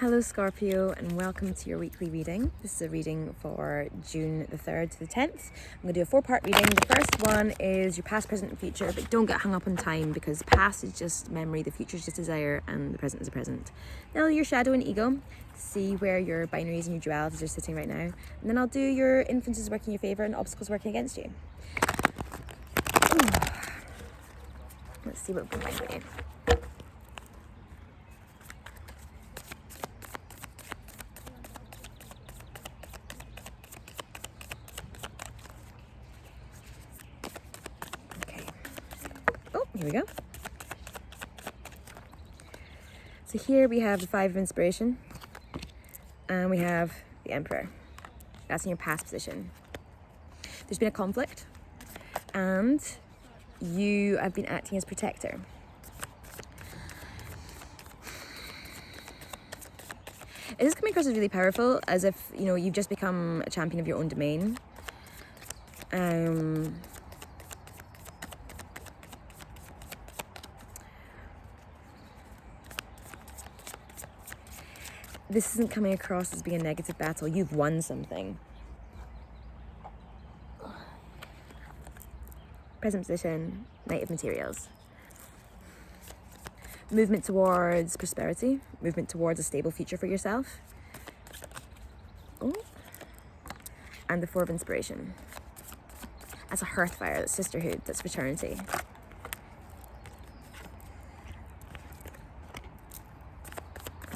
Hello Scorpio, and welcome to your weekly reading. This is a reading for June the 3rd to the 10th. I'm going to do a 4-part reading. The first one is your past, present and future, but don't get hung up on time because past is just memory, the future is just desire, and the present is a present. Now your shadow and ego, see where your binaries and your dualities are sitting right now. And then I'll do your influences working in your favour and obstacles working against you. Let's see what we can find for you. Here we go. So here we have the 5 of inspiration and we have the Emperor. That's in your past position. There's been a conflict and you have been acting as protector. It is coming across as really powerful, as if, you know, you've just become a champion of your own domain. This isn't coming across as being a negative battle. You've won something. Present position, Knight of Materials. Movement towards prosperity. Movement towards a stable future for yourself. Oh. And the 4 of inspiration. That's a hearth fire, that's sisterhood, that's fraternity.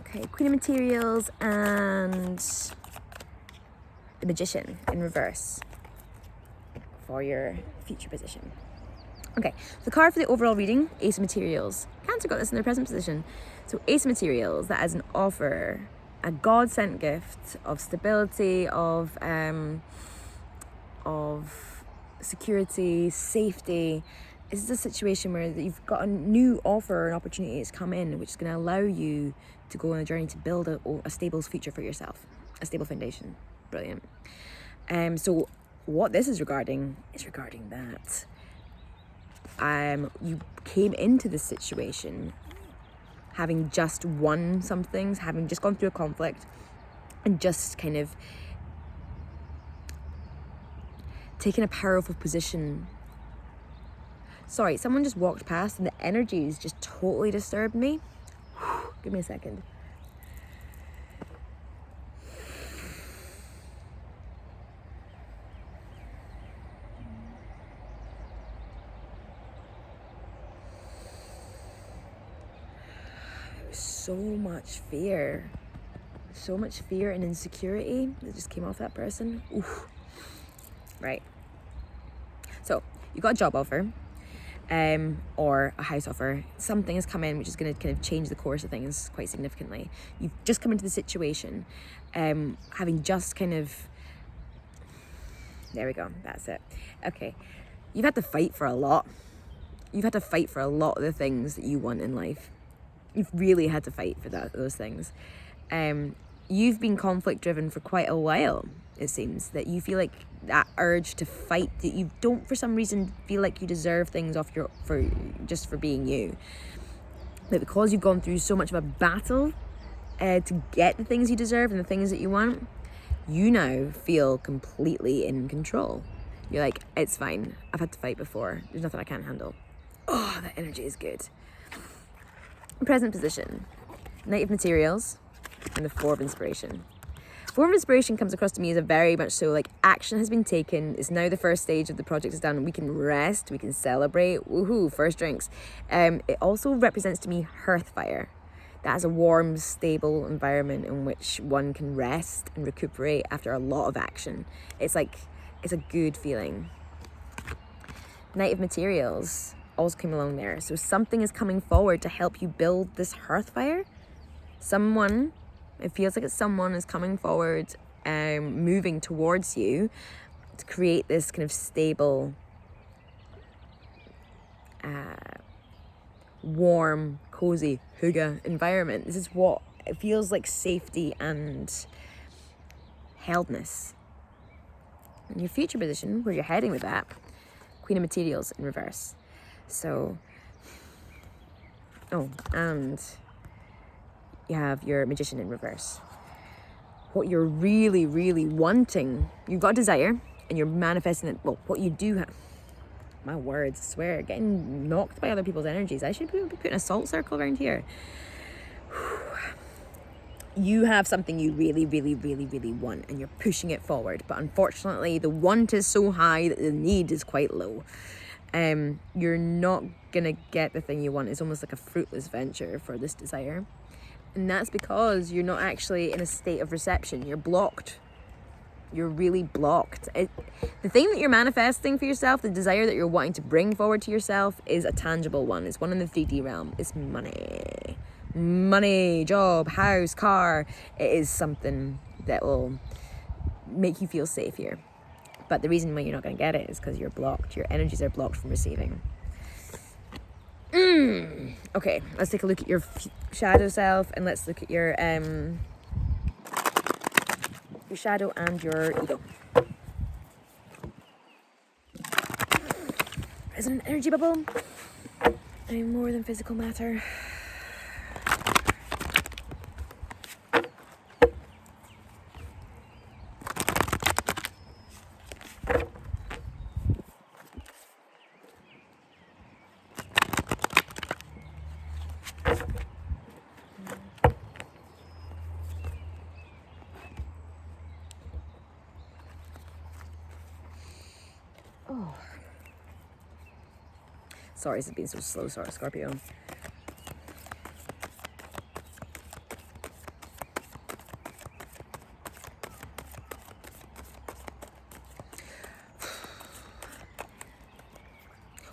Okay, Queen of Materials and the Magician in reverse for your future position. Okay, the card for the overall reading, Ace of Materials. Cancer got this in their present position. So Ace of Materials, that is an offer, a God-sent gift of stability, of security, safety. This is a situation where you've got a new offer, an opportunity that's come in, which is going to allow you to go on a journey to build a stable future for yourself, a stable foundation. Brilliant. So what this is regarding that you came into this situation having just won some things, having just gone through a conflict, and just kind of taken a powerful position. Sorry, someone just walked past and the energies just totally disturbed me. Give me a second. There was so much fear and insecurity that just came off that person. Oof. Right. So you got a job offer. Or a house offer. Something has come in which is going to kind of change the course of things quite significantly. You've just come into the situation, having just kind of, there we go, that's it. Okay, you've had to fight for a lot. You've had to fight for a lot of the things that you want in life. You've really had to fight for those things. You've been conflict driven for quite a while. It seems that you feel like that urge to fight, that you don't for some reason feel like you deserve things for being you. But because you've gone through so much of a battle to get the things you deserve and the things that you want, you now feel completely in control. You're like, it's fine. I've had to fight before. There's nothing I can't handle. Oh, that energy is good. Present position, Knight of Materials and the 4 of inspiration. 4 of inspiration comes across to me as a very much so like action has been taken. It's now the first stage of the project is done. We can rest, we can celebrate. Woohoo, first drinks. It also represents to me hearth fire. That is a warm, stable environment in which one can rest and recuperate after a lot of action. It's a good feeling. Knight of Materials also came along there. So something is coming forward to help you build this hearth fire. It feels like someone is coming forward, moving towards you to create this kind of stable, warm, cozy, hygge environment. This is what it feels like, safety and heldness. In your future position, where you're heading with that, Queen of Materials in reverse. So, and you have your Magician in reverse. What you're really, really wanting, you've got desire and you're manifesting it. Well, what you do have, my words, I swear, getting knocked by other people's energies. I should be putting a salt circle around here. You have something you really, really, really, really want and you're pushing it forward. But unfortunately, the want is so high that the need is quite low. You're not gonna get the thing you want. It's almost like a fruitless venture for this desire. And that's because you're not actually in a state of reception. You're blocked. You're really blocked. The thing that you're manifesting for yourself, the desire that you're wanting to bring forward to yourself, is a tangible one. It's one in the 3D realm. It's money. Money, job, house, car. It is something that will make you feel safe here. But the reason why you're not going to get it is because you're blocked. Your energies are blocked from receiving. Okay, let's take a look at your shadow self, and let's look at your shadow and your ego. Resonant energy bubble. I'm more than physical matter. Oh. Sorry, this has been so slow, sorry, Scorpio.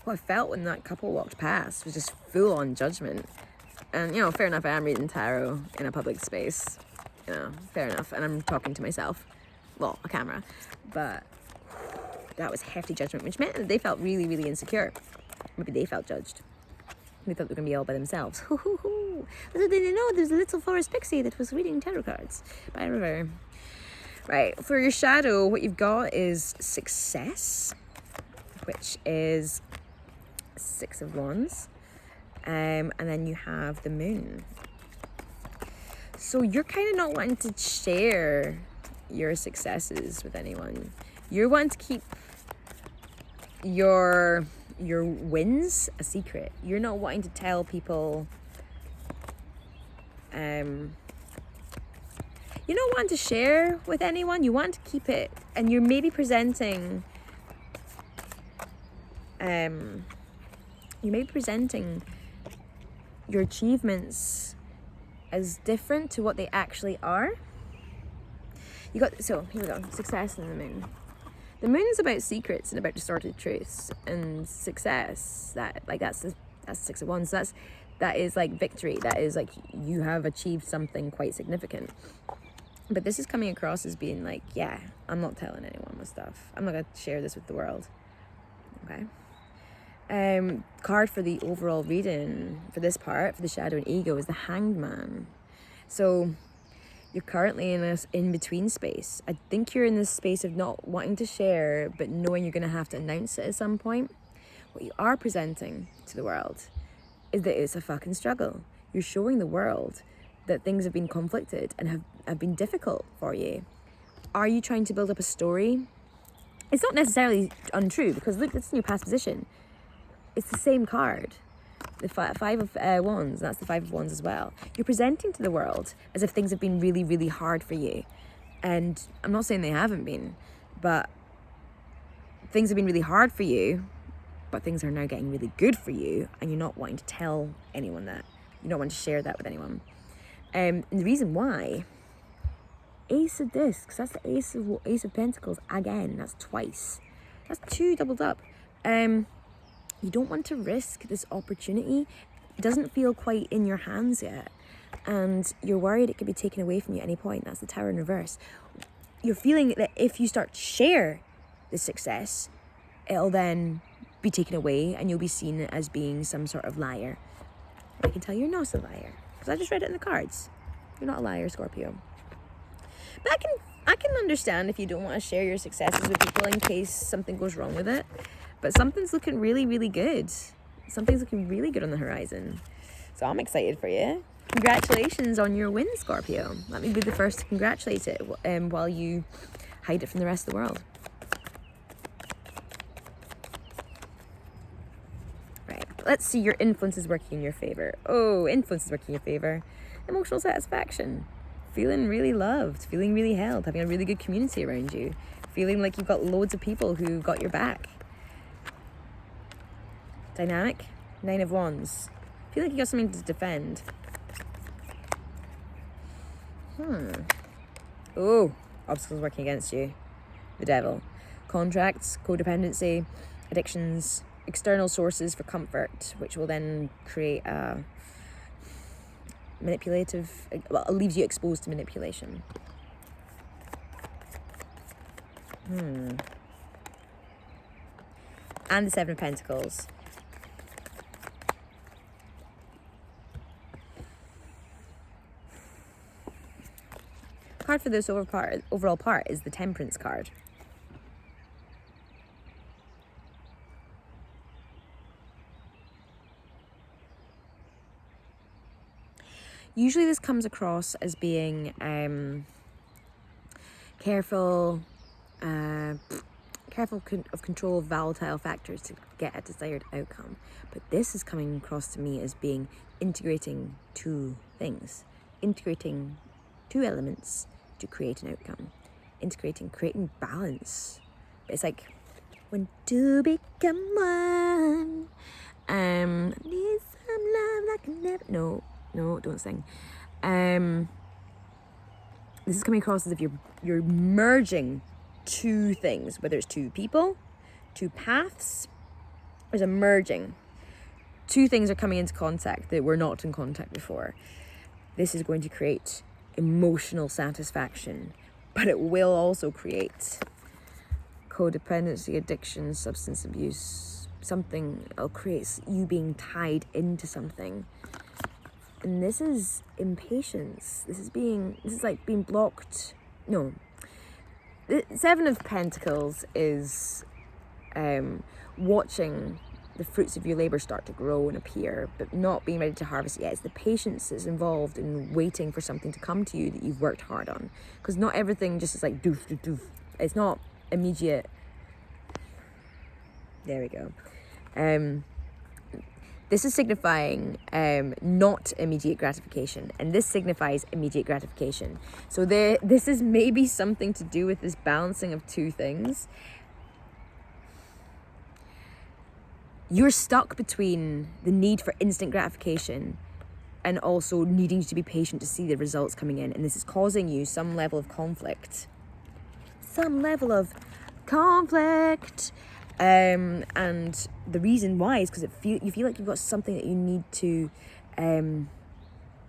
What I felt when that couple walked past was just full on judgment. And, you know, fair enough, I am reading tarot in a public space. You know, fair enough. And I'm talking to myself. Well, a camera. But that was hefty judgment, which meant that they felt really, really insecure. Maybe they felt judged. They thought they were going to be all by themselves. Little did they know there's a little forest pixie that was reading tarot cards by a river. Right, for your shadow, what you've got is success, which is 6 of Wands. And then you have the moon. So you're kind of not wanting to share your successes with anyone. You're wanting to keep your wins a secret. You're not wanting to tell people, you're not wanting to share with anyone. You want to keep it, and you're maybe presenting your achievements as different to what they actually are. So here we go, success and the moon. The moon is about secrets and about distorted truths, and success, that's the 6 of Wands. That is like victory. That is like you have achieved something quite significant. But this is coming across as being like, yeah, I'm not telling anyone my stuff. I'm not going to share this with the world. Okay. Card for the overall reading for this part, for the shadow and ego, is the Hanged Man. So you're currently in this in-between space. I think you're in this space of not wanting to share, but knowing you're going to have to announce it at some point. What you are presenting to the world is that it's a fucking struggle. You're showing the world that things have been conflicted and have been difficult for you. Are you trying to build up a story? It's not necessarily untrue, because look, it's in your past position. It's the same card. The 5 of Wands, that's the 5 of Wands as well. You're presenting to the world as if things have been really, really hard for you. And I'm not saying they haven't been, but things have been really hard for you, but things are now getting really good for you, and you're not wanting to tell anyone that. You don't want to share that with anyone. And the reason why, Ace of Discs, that's the Ace of Pentacles again, that's twice. That's 2 doubled up. You don't want to risk this opportunity. It doesn't feel quite in your hands yet. And you're worried it could be taken away from you at any point. That's the Tower in reverse. You're feeling that if you start to share the success, it'll then be taken away and you'll be seen as being some sort of liar. I can tell you're not a liar, because I just read it in the cards. You're not a liar, Scorpio. But I can understand if you don't want to share your successes with people in case something goes wrong with it. But something's looking really, really good. Something's looking really good on the horizon. So I'm excited for you. Congratulations on your win, Scorpio. Let me be the first to congratulate it while you hide it from the rest of the world. Right, let's see your influence is working in your favor. Oh, influence is working in your favor. Emotional satisfaction. Feeling really loved, feeling really held, having a really good community around you. Feeling like you've got loads of people who got your back. Dynamic, 9 of Wands. Feel like you got something to defend. Oh, obstacles working against you. The Devil. Contracts, codependency, addictions, external sources for comfort, which will then create a manipulative, well, it leaves you exposed to manipulation. And the 7 of Pentacles. Card for this overall part is the Temperance card. Usually this comes across as being careful of control of volatile factors to get a desired outcome. But this is coming across to me as being integrating 2 things. Integrating 2 elements to create an outcome. Creating balance. It's like when 2 become 1. Need some love like I never. No, don't sing. This is coming across as if you're merging 2 things, whether it's 2 people, 2 paths. There's a merging. 2 things are coming into contact that were not in contact before. This is going to create emotional satisfaction, but it will also create codependency, addiction, substance abuse, something. It'll create you being tied into something. And this is impatience. This is like being blocked. No. The 7 of Pentacles is watching the fruits of your labor start to grow and appear, but not being ready to harvest it yet. It's the patience that's involved in waiting for something to come to you that you've worked hard on. Because not everything just is like doof, doof, doof. It's not immediate. There we go. This is signifying not immediate gratification, and this signifies immediate gratification. So this is maybe something to do with this balancing of 2 things. You're stuck between the need for instant gratification and also needing to be patient to see the results coming in. And this is causing you some level of conflict. And the reason why is because you feel like you've got something that you need to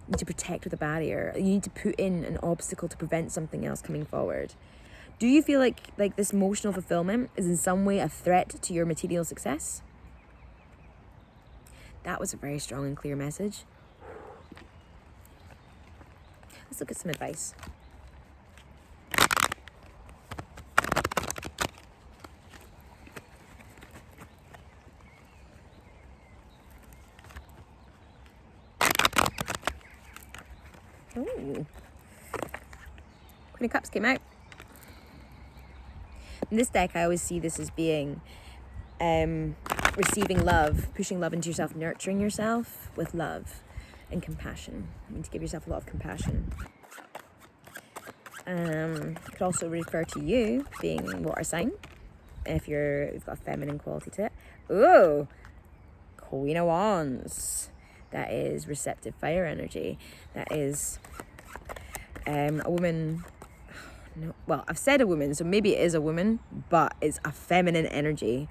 protect with a barrier. You need to put in an obstacle to prevent something else coming forward. Do you feel like this emotional fulfillment is in some way a threat to your material success? That was a very strong and clear message. Let's look at some advice. Ooh. Queen of Cups came out. In this deck, I always see this as being receiving love, pushing love into yourself, nurturing yourself with love and compassion. You need to give yourself a lot of compassion. It could also refer to you being water sign, if you've got a feminine quality to it. Ooh, Queen of Wands. That is receptive fire energy. That is a woman. No, well, I've said a woman, so maybe it is a woman, but it's a feminine energy.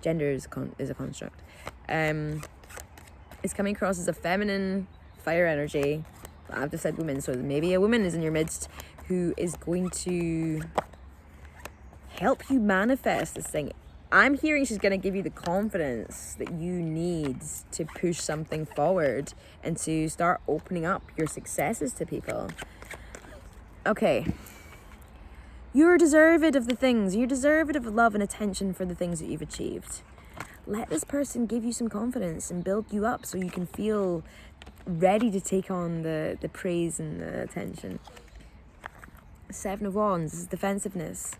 Gender is a construct. It's coming across as a feminine fire energy. I've just said woman, so maybe a woman is in your midst who is going to help you manifest this thing. I'm hearing she's going to give you the confidence that you need to push something forward and to start opening up your successes to people. Okay. You're deserved of the things. You're deserved of love and attention for the things that you've achieved. Let this person give you some confidence and build you up so you can feel ready to take on the praise and the attention. Seven of Wands is defensiveness.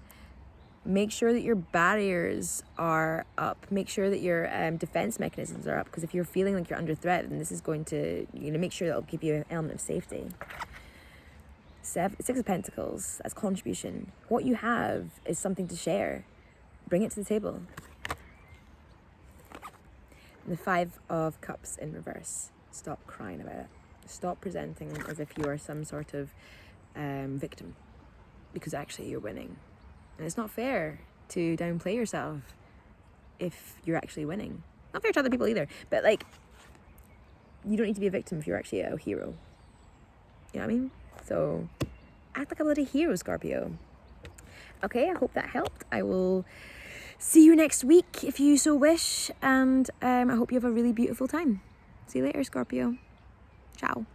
Make sure that your barriers are up. Make sure that your defense mechanisms are up, because if you're feeling like you're under threat, then this is going to, make sure that it'll give you an element of safety. Six of Pentacles, that's contribution. What you have is something to share. Bring it to the table. And the Five of Cups in reverse. Stop crying about it. Stop presenting as if you are some sort of victim, because actually you're winning. And it's not fair to downplay yourself if you're actually winning. Not fair to other people either, but like, you don't need to be a victim if you're actually a hero. You know what I mean? So act like a bloody hero, Scorpio. Okay, I hope that helped. I will see you next week if you so wish, and I hope you have a really beautiful time. See you later, Scorpio. Ciao.